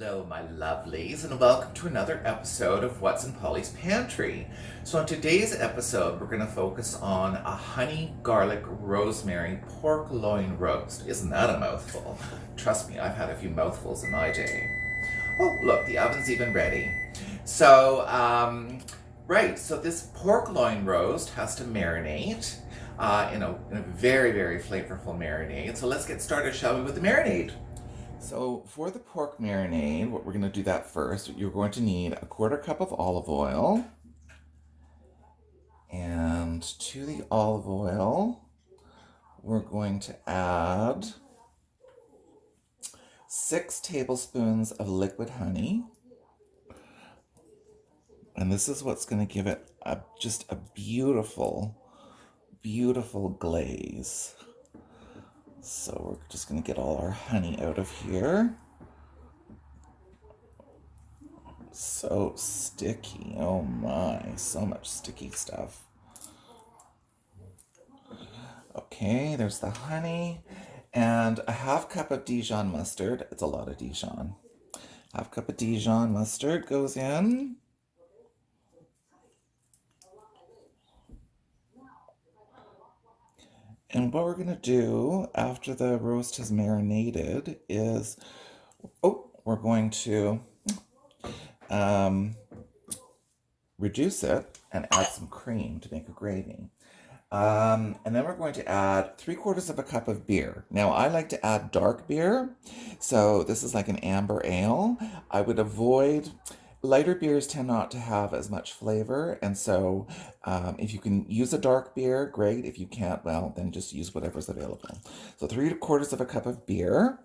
Hello, my lovelies, and welcome to another episode of What's in Polly's Pantry. So, in today's episode, we're going to focus on a honey garlic rosemary pork loin roast. Isn't that a mouthful? Trust me, I've had a few mouthfuls in my day. Oh, look, the oven's even ready. So, so this pork loin roast has to marinate in a very, very flavorful marinade. So, let's get started, shall we, with the marinade? So for the pork marinade, what we're going to do that first, you're going to need a 1/4 cup of olive oil. And to the olive oil, we're going to add 6 tablespoons of liquid honey. And this is what's going to give it just a beautiful, beautiful glaze. So we're just going to get all our honey out of here. So sticky. Oh my, so much sticky stuff. Okay, there's the honey. And a 1/2 cup of Dijon mustard. It's a lot of Dijon. 1/2 cup of Dijon mustard goes in. And what we're going to do after the roast has marinated is, we're going to reduce it and add some cream to make a gravy. And then we're going to add 3/4 cup of beer. Now, I like to add dark beer, so this is like an amber ale. I would avoid... Lighter beers tend not to have as much flavor, and so if you can use a dark beer, great. If you can't, well, then just use whatever's available. So 3/4 cup of beer,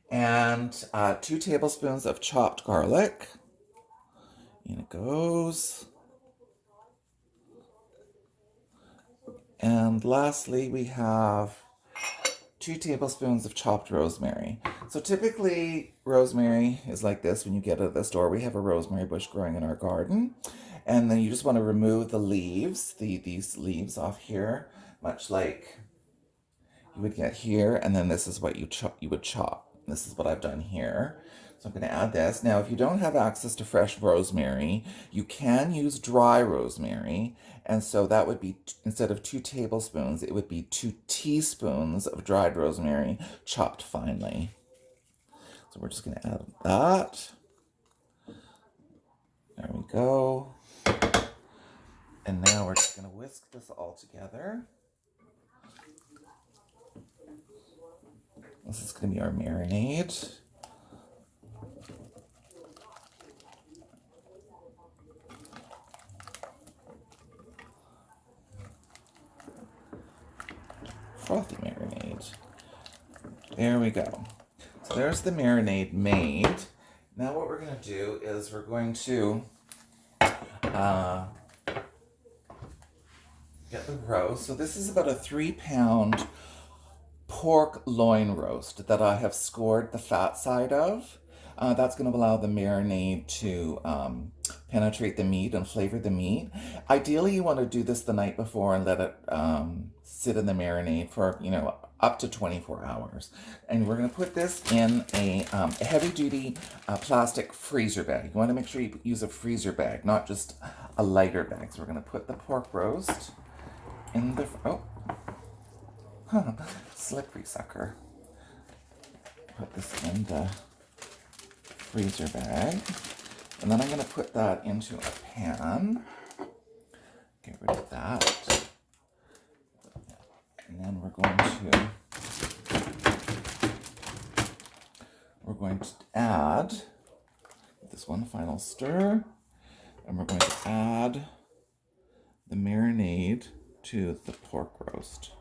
and 2 tablespoons of chopped garlic. In it goes. And lastly, we have 2 tablespoons of chopped rosemary. So typically, rosemary is like this when you get it at the store. We have a rosemary bush growing in our garden. And then you just want to remove the leaves, these leaves off here, much like you would get here. And then this is what you would chop. This is what I've done here. So I'm going to add this. Now, if you don't have access to fresh rosemary, you can use dry rosemary. And so that would be, instead of 2 tablespoons, it would be 2 teaspoons of dried rosemary chopped finely. So we're just going to add that. There we go. And now we're just going to whisk this all together. This is going to be our marinade. Frothy marinade. There we go. So there's the marinade made. Now what we're going to do is we're going to get the roast. So this is about a 3-pound pork loin roast that I have scored the fat side of. That's going to allow the marinade to penetrate the meat and flavor the meat. Ideally, you want to do this the night before and let it sit in the marinade for, up to 24 hours. And we're going to put this in a heavy-duty plastic freezer bag. You want to make sure you use a freezer bag, not just a lighter bag. So we're going to put the pork roast in the... slippery sucker. Put this in the freezer bag. And then I'm going to put that into a pan. Get rid of that. And then we're going to add this one final stir. And we're going to add the marinade to the pork roast.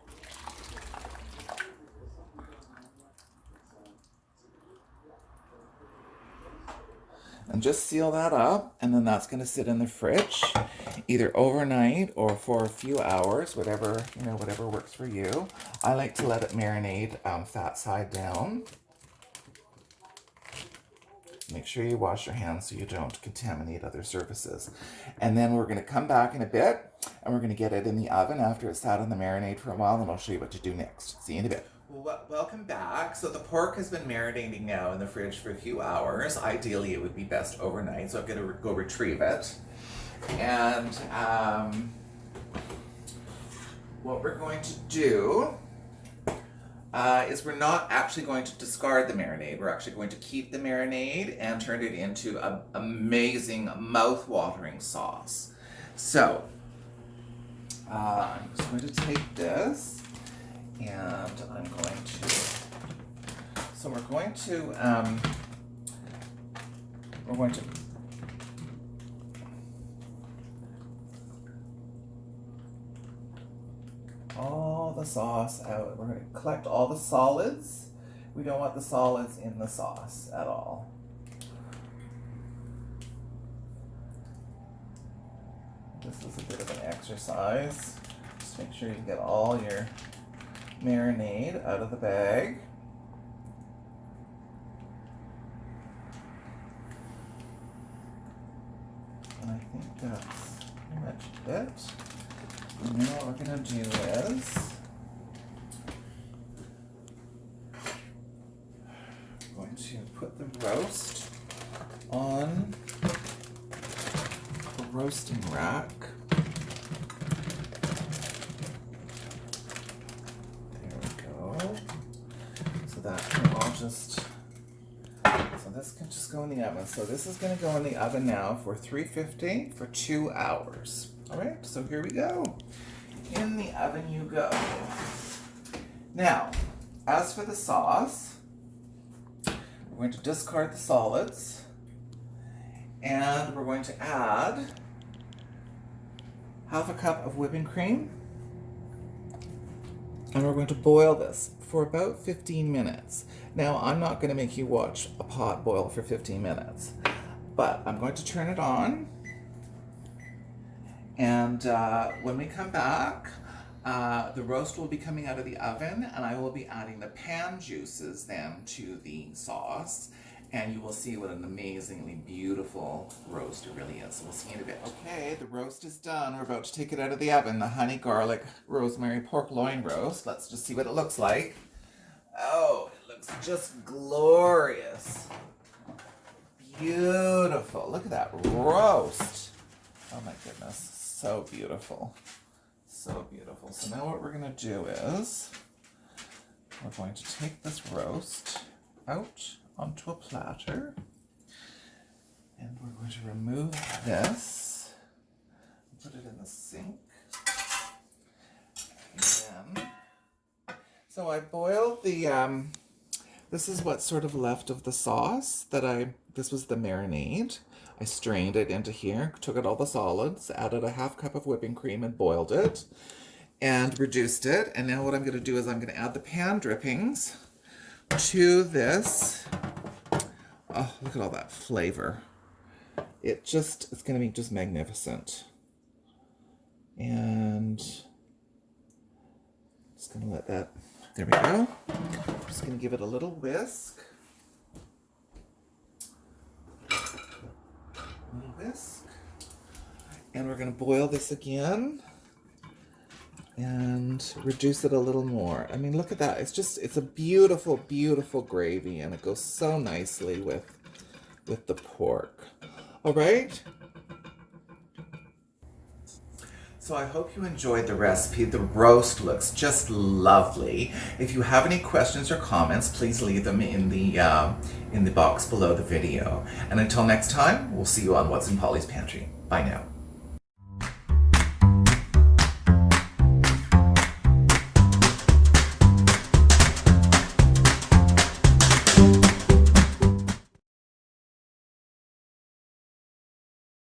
And just seal that up, and then that's going to sit in the fridge, either overnight or for a few hours, whatever works for you. I like to let it marinate fat side down. Make sure you wash your hands so you don't contaminate other surfaces. And then we're going to come back in a bit, and we're going to get it in the oven after it's sat in the marinade for a while, and I'll show you what to do next. See you in a bit. Welcome back. So the pork has been marinating now in the fridge for a few hours. Ideally, it would be best overnight, so I'm going to go retrieve it. And what we're going to do is we're not actually going to discard the marinade. We're actually going to keep the marinade and turn it into an amazing mouth-watering sauce. So I'm just going to take this and I'm going to, so we're going to all the sauce out. We're going to collect all the solids. We don't want the solids in the sauce at all. This is a bit of an exercise. Just make sure you get all your marinade out of the bag. And I think that's pretty much it. And now what we're going to do is we're going to put the roast on the roasting rack. There we go. So that can all just, so this can just go in the oven. So this is going to go in the oven now for 350 for 2 hours. All right, so here we go. In the oven you go. Now, as for the sauce, we're going to discard the solids and we're going to add half a cup of whipping cream and we're going to boil this for about 15 minutes. Now, I'm not going to make you watch a pot boil for 15 minutes, but I'm going to turn it on. And when we come back, the roast will be coming out of the oven and I will be adding the pan juices then to the sauce. And you will see what an amazingly beautiful roast it really is. So we'll see in a bit. Okay, the roast is done. We're about to take it out of the oven. The honey garlic rosemary pork loin roast. Let's just see what it looks like. Oh, it looks just glorious. Beautiful. Look at that roast. Oh my goodness. So beautiful. So beautiful. So now what we're going to do is we're going to take this roast out onto a platter and we're going to remove this, put it in the sink. And then, so I boiled the, this is what's sort of left of the sauce this was the marinade. I strained it into here, took out all the solids, added a half cup of whipping cream and boiled it and reduced it. And now what I'm going to do is I'm going to add the pan drippings to this. Oh, look at all that flavor. It's going to be just magnificent. And just going to let that, there we go. Just going to give it a little whisk. And we're going to boil this again and reduce it a little more. I mean, look at that. It's a beautiful, beautiful gravy and it goes so nicely with the pork. All right. So I hope you enjoyed the recipe. The roast looks just lovely. If you have any questions or comments, please leave them in the box below the video. And until next time, we'll see you on What's in Polly's Pantry. Bye now.